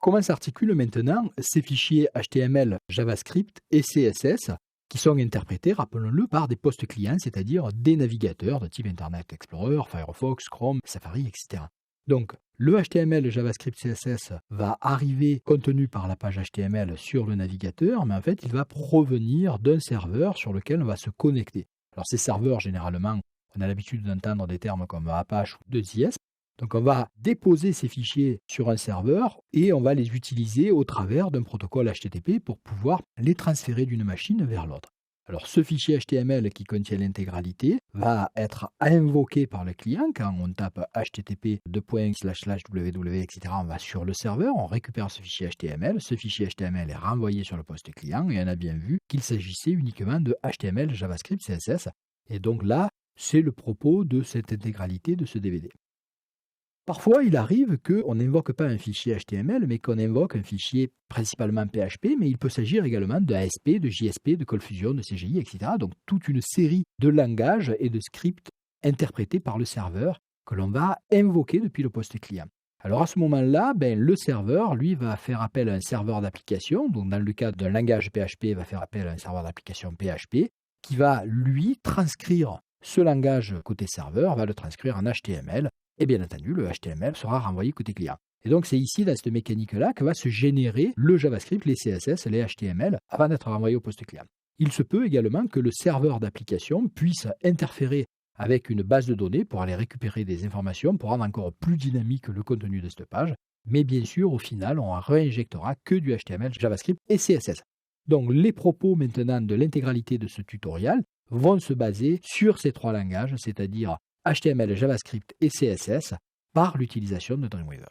Comment s'articulent maintenant ces fichiers HTML, JavaScript et CSS qui sont interprétés, rappelons-le, par des postes clients, c'est-à-dire des navigateurs de type Internet Explorer, Firefox, Chrome, Safari, etc. Donc, le HTML, le JavaScript, CSS va arriver contenu par la page HTML sur le navigateur, mais en fait, il va provenir d'un serveur sur lequel on va se connecter. Alors, ces serveurs, généralement, on a l'habitude d'entendre des termes comme Apache ou 2IS. Donc, on va déposer ces fichiers sur un serveur et on va les utiliser au travers d'un protocole HTTP pour pouvoir les transférer d'une machine vers l'autre. Alors, ce fichier HTML qui contient l'intégralité va être invoqué par le client quand on tape http://www, etc. On va sur le serveur, on récupère ce fichier HTML. Ce fichier HTML est renvoyé sur le poste client et on a bien vu qu'il s'agissait uniquement de HTML, JavaScript, CSS. Et donc là, c'est le propos de cette intégralité de ce DVD. Parfois, il arrive qu'on n'invoque pas un fichier HTML, mais qu'on invoque un fichier principalement PHP, mais il peut s'agir également de ASP, de JSP, de ColdFusion, de CGI, etc. Donc toute une série de langages et de scripts interprétés par le serveur que l'on va invoquer depuis le poste client. Alors à ce moment-là, le serveur, lui, va faire appel à un serveur d'application. Donc dans le cas d'un langage PHP, il va faire appel à un serveur d'application PHP qui va, lui, transcrire ce langage côté serveur, va le transcrire en HTML. Et bien entendu, le HTML sera renvoyé côté client. Et donc, c'est ici, dans cette mécanique-là, que va se générer le JavaScript, les CSS, les HTML, avant d'être renvoyé au poste client. Il se peut également que le serveur d'application puisse interférer avec une base de données pour aller récupérer des informations, pour rendre encore plus dynamique le contenu de cette page. Mais bien sûr, au final, on réinjectera que du HTML, JavaScript et CSS. Donc, les propos maintenant de l'intégralité de ce tutoriel vont se baser sur ces trois langages, c'est-à-dire HTML, JavaScript et CSS par l'utilisation de Dreamweaver.